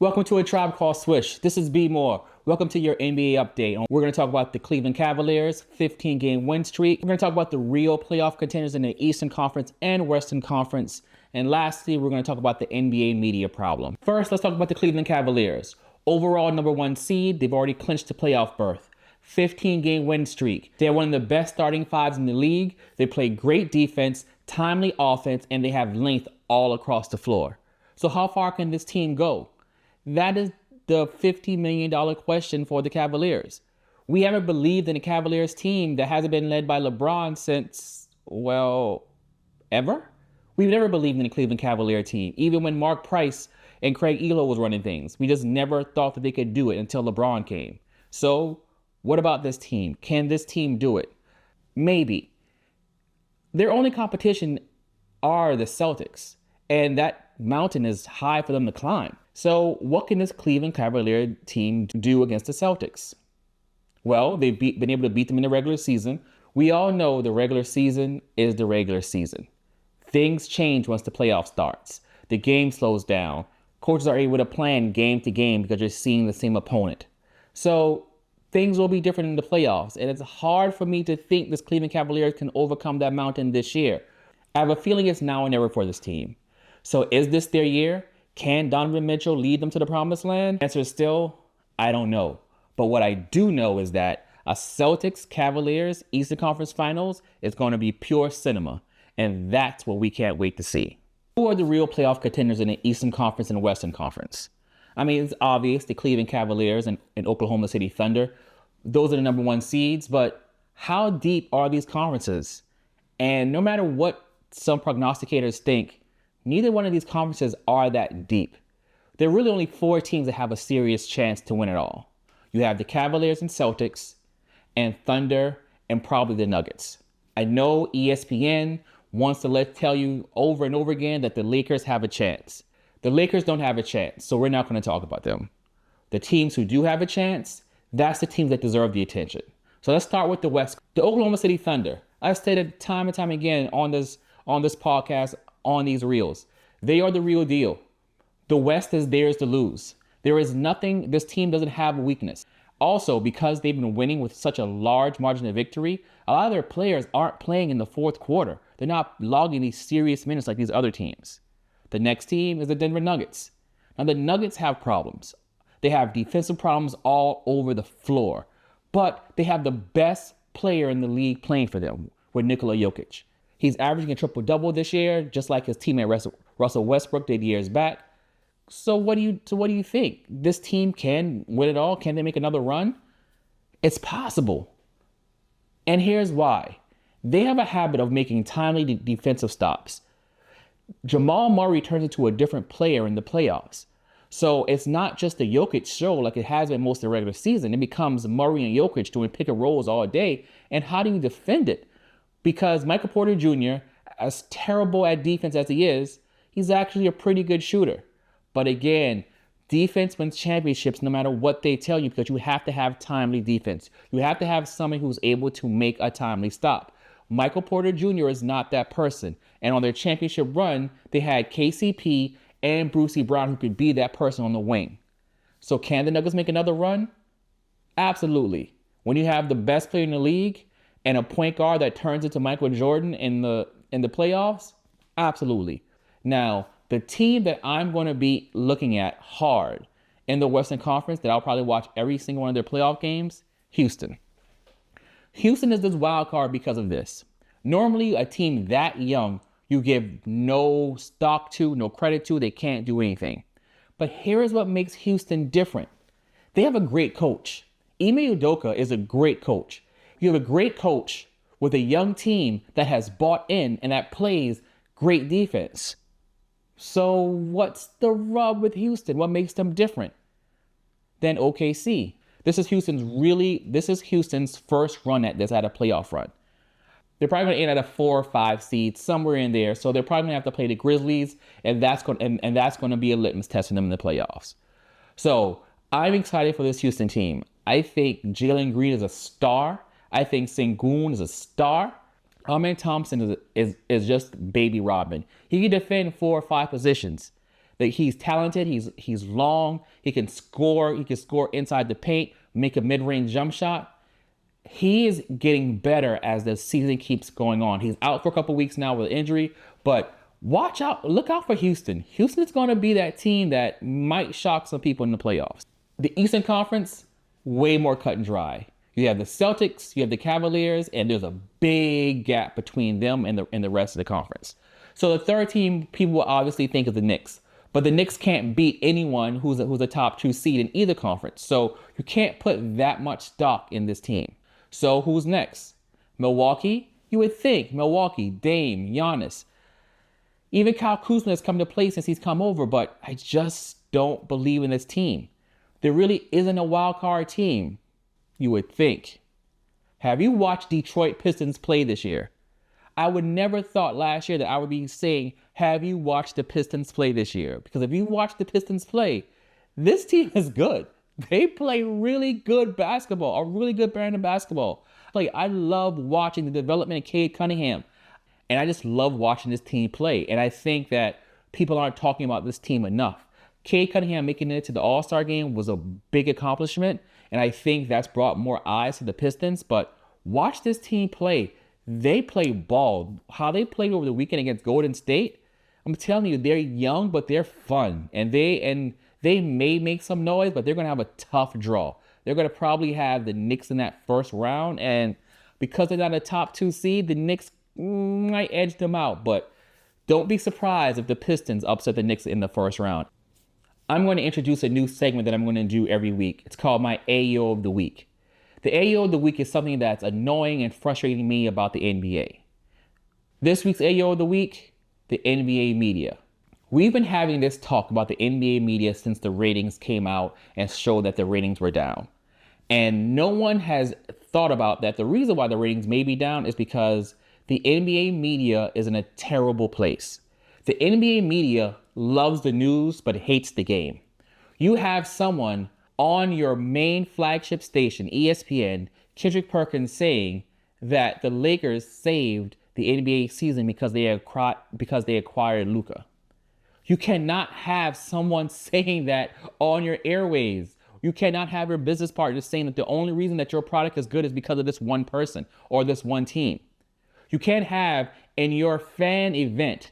Welcome to A Tribe Called Swish. This is B More. Welcome to your NBA update. We're going to talk about the Cleveland Cavaliers 15-game win streak. We're going to talk about the real playoff contenders in the Eastern Conference and Western Conference. And lastly, we're going to talk about the NBA media problem. First, let's talk about the Cleveland Cavaliers. Overall number 1 seed, they've already clinched the playoff berth. 15-game win streak. They're one of the best starting fives in the league. They play great defense, timely offense, and they have length all across the floor. So how far can this team go? That is the $50 million question for the Cavaliers. We haven't believed in a Cavaliers team that hasn't been led by LeBron since, well, ever? We've never believed in the Cleveland Cavalier team, even when Mark Price and Craig Elo was running things. We just never thought that they could do it until LeBron came. So what about this team? Can this team do it? Maybe. Their only competition are the Celtics, and that mountain is high for them to climb. So what can this Cleveland Cavalier team do against the Celtics? Well, they've been able to beat them in the regular season. We all know the regular season is the regular season. Things change once the playoff starts. The game slows down. Coaches are able to plan game to game because you're seeing the same opponent. So things will be different in the playoffs. And it's hard for me to think this Cleveland Cavaliers can overcome that mountain this year. I have a feeling it's now or never for this team. So is this their year? Can Donovan Mitchell lead them to the promised land? Answer is still, I don't know. But what I do know is that a Celtics Cavaliers Eastern Conference Finals is going to be pure cinema. And that's what we can't wait to see. Who are the real playoff contenders in the Eastern Conference and Western Conference? I mean, it's obvious, the Cleveland Cavaliers and Oklahoma City Thunder. Those are the number 1 seeds. But how deep are these conferences? And no matter what some prognosticators think, neither one of these conferences are that deep. There are really only 4 teams that have a serious chance to win it all. You have the Cavaliers and Celtics, and Thunder, and probably the Nuggets. I know ESPN wants to tell you over and over again that the Lakers have a chance. The Lakers don't have a chance, so we're not going to talk about them. The teams who do have a chance, that's the teams that deserve the attention. So let's start with the West. The Oklahoma City Thunder. I've stated time and time again on this podcast, on these reels. They are the real deal. The West is theirs to lose. There is nothing, this team doesn't have a weakness. Also, because they've been winning with such a large margin of victory, a lot of their players aren't playing in the fourth quarter. They're not logging these serious minutes like these other teams. The next team is the Denver Nuggets. Now, the Nuggets have problems. They have defensive problems all over the floor, but they have the best player in the league playing for them with Nikola Jokic. He's averaging a triple-double this year, just like his teammate Russell Westbrook did years back. So what do you think? This team can win it all? Can they make another run? It's possible. And here's why. They have a habit of making timely defensive stops. Jamal Murray turns into a different player in the playoffs. So it's not just the Jokic show like it has been most of the regular season. It becomes Murray and Jokic doing pick and rolls all day. And how do you defend it? Because Michael Porter Jr., as terrible at defense as he is, he's actually a pretty good shooter. But again, defense wins championships no matter what they tell you, because you have to have timely defense. You have to have somebody who's able to make a timely stop. Michael Porter Jr. is not that person. And on their championship run, they had KCP and Brucey Brown who could be that person on the wing. So can the Nuggets make another run? Absolutely. When you have the best player in the league and a point guard that turns into Michael Jordan in the playoffs? Absolutely. Now, the team that I'm going to be looking at hard in the Western Conference, that I'll probably watch every single one of their playoff games, Houston. Houston is this wild card because of this. Normally, a team that young, you give no stock to, no credit to, they can't do anything. But here's what makes Houston different. They have a great coach. Ime Udoka is a great coach. You have a great coach with a young team that has bought in and that plays great defense. So what's the rub with Houston? What makes them different than OKC? This is Houston's first run at this, at a playoff run. They're probably going to end at a 4 or 5 seed, somewhere in there. So they're probably going to have to play the Grizzlies, and that's going to be a litmus test for them in the playoffs. So I'm excited for this Houston team. I think Jalen Green is a star. I think Sengun is a star. Amen Thompson is just baby Robin. He can defend 4 or 5 positions. Like, he's talented. He's long. He can score. He can score inside the paint, make a mid-range jump shot. He is getting better as the season keeps going on. He's out for a couple weeks now with injury, but watch out. Look out for Houston. Houston is going to be that team that might shock some people in the playoffs. The Eastern Conference, way more cut and dry. You have the Celtics, you have the Cavaliers, and there's a big gap between them and the rest of the conference. So the third team people will obviously think is the Knicks. But the Knicks can't beat anyone who's a top 2 seed in either conference. So you can't put that much stock in this team. So who's next? Milwaukee? You would think Milwaukee, Dame, Giannis. Even Kyle Kuzma has come to play since he's come over, but I just don't believe in this team. There really isn't a wild card team, you would think. Have you watched Detroit Pistons play this year? I would never thought last year that I would be saying, have you watched the Pistons play this year? Because if you watch the Pistons play, this team is good. They play really good basketball, a really good brand of basketball. Like, I love watching the development of Cade Cunningham. And I just love watching this team play. And I think that people aren't talking about this team enough. Cade Cunningham making it to the All-Star game was a big accomplishment. And I think that's brought more eyes to the Pistons. But watch this team play. They play ball. How they played over the weekend against Golden State, I'm telling you, they're young, but they're fun. And they may make some noise, but they're going to have a tough draw. They're going to probably have the Knicks in that first round. And because they're not a top 2 seed, the Knicks might edge them out. But don't be surprised if the Pistons upset the Knicks in the first round. I'm going to introduce a new segment that I'm going to do every week. It's called my AO of the Week. The AO of the Week is something that's annoying and frustrating me about the NBA. This week's AO of the Week, the NBA media. We've been having this talk about the NBA media since the ratings came out and showed that the ratings were down. And no one has thought about that the reason why the ratings may be down is because the NBA media is in a terrible place. The NBA media loves the news but hates the game. You have someone on your main flagship station, ESPN, Kendrick Perkins, saying that the Lakers saved the NBA season because they acquired Luka. You cannot have someone saying that on your airwaves. You cannot have your business partners saying that the only reason that your product is good is because of this one person or this one team. You can't have in your fan event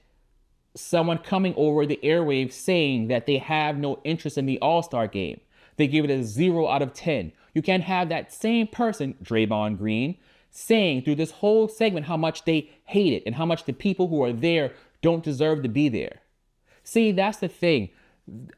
someone coming over the airwaves saying that they have no interest in the All-Star game. They give it a 0 out of 10. You can't have that same person, Draymond Green, saying through this whole segment how much they hate it and how much the people who are there don't deserve to be there. See, that's the thing.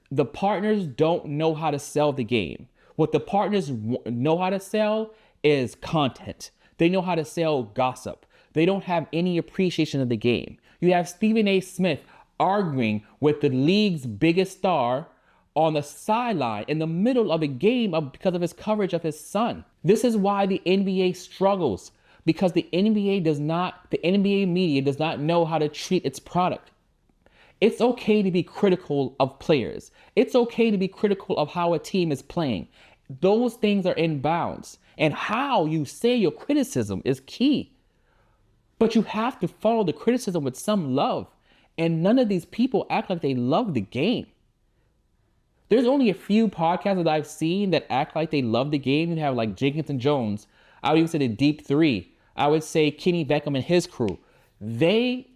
The partners don't know how to sell the game. What the partners know how to sell is content. They know how to sell gossip. They don't have any appreciation of the game. You have Stephen A. Smith arguing with the league's biggest star on the sideline in the middle of a game because of his coverage of his son. This is why the NBA struggles, because the NBA media does not know how to treat its product. It's okay to be critical of players. It's okay to be critical of how a team is playing. Those things are in bounds. And how you say your criticism is key. But you have to follow the criticism with some love. And none of these people act like they love the game. There's only a few podcasts that I've seen that act like they love the game. You have like Jenkins and Jones. I would even say the Deep Three. I would say Kenny Beckham and his crew. They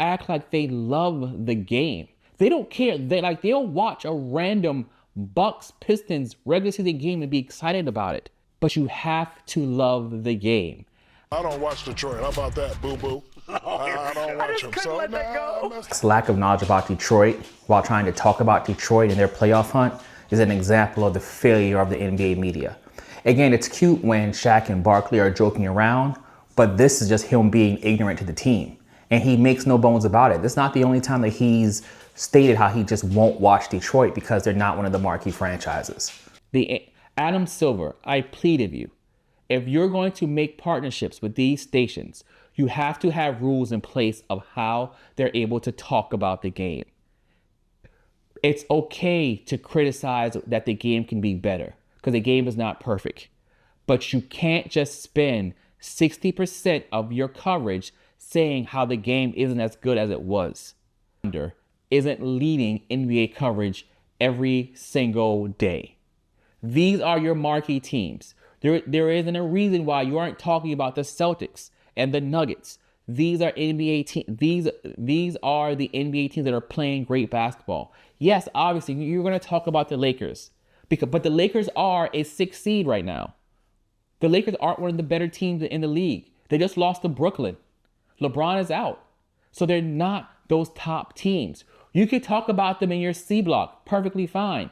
act like they love the game. They don't care. They'll watch a random Bucks Pistons regular season game and be excited about it. But you have to love the game. I don't watch Detroit. How about that, boo-boo? I don't watch them. So This lack of knowledge about Detroit while trying to talk about Detroit and their playoff hunt is an example of the failure of the NBA media. Again, it's cute when Shaq and Barkley are joking around, but this is just him being ignorant to the team. And he makes no bones about it. This is not the only time that he's stated how he just won't watch Detroit because they're not one of the marquee franchises. Adam Silver, I plead of you, if you're going to make partnerships with these stations, you have to have rules in place of how they're able to talk about the game. It's okay to criticize that the game can be better because the game is not perfect. But you can't just spend 60% of your coverage saying how the game isn't as good as it was. isn't leading NBA coverage every single day. These are your marquee teams. There isn't a reason why you aren't talking about the Celtics and the Nuggets. These are NBA teams. These are the NBA teams that are playing great basketball. Yes, obviously you're going to talk about the Lakers, but the Lakers are a 6th seed right now. The Lakers aren't one of the better teams in the league. They just lost to Brooklyn. LeBron is out, so they're not those top teams. You could talk about them in your C block, perfectly fine.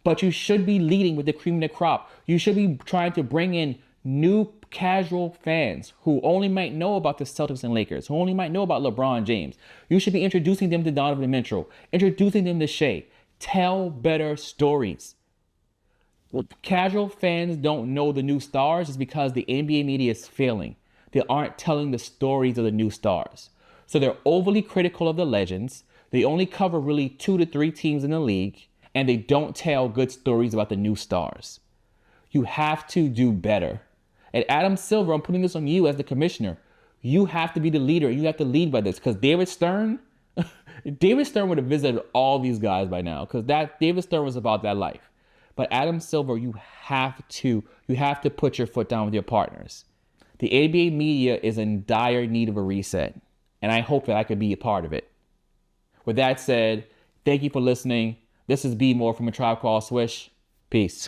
But you should be leading with the cream of the crop. You should be trying to bring in new casual fans who only might know about the Celtics and Lakers, who only might know about LeBron James. You should be introducing them to Donovan Mitchell, introducing them to Shea. Tell better stories. Casual fans don't know the new stars is because the NBA media is failing. They aren't telling the stories of the new stars. So they're overly critical of the legends. They only cover really 2 to 3 teams in the league. And they don't tell good stories about the new stars. You have to do better. And Adam Silver, I'm putting this on you as the commissioner. You have to be the leader. You have to lead by this. Because David Stern would have visited all these guys by now. Because David Stern was about that life. But Adam Silver, you have to put your foot down with your partners. The NBA media is in dire need of a reset. And I hope that I could be a part of it. With that said, thank you for listening. This is B More from A Tribe Called Swish. Peace.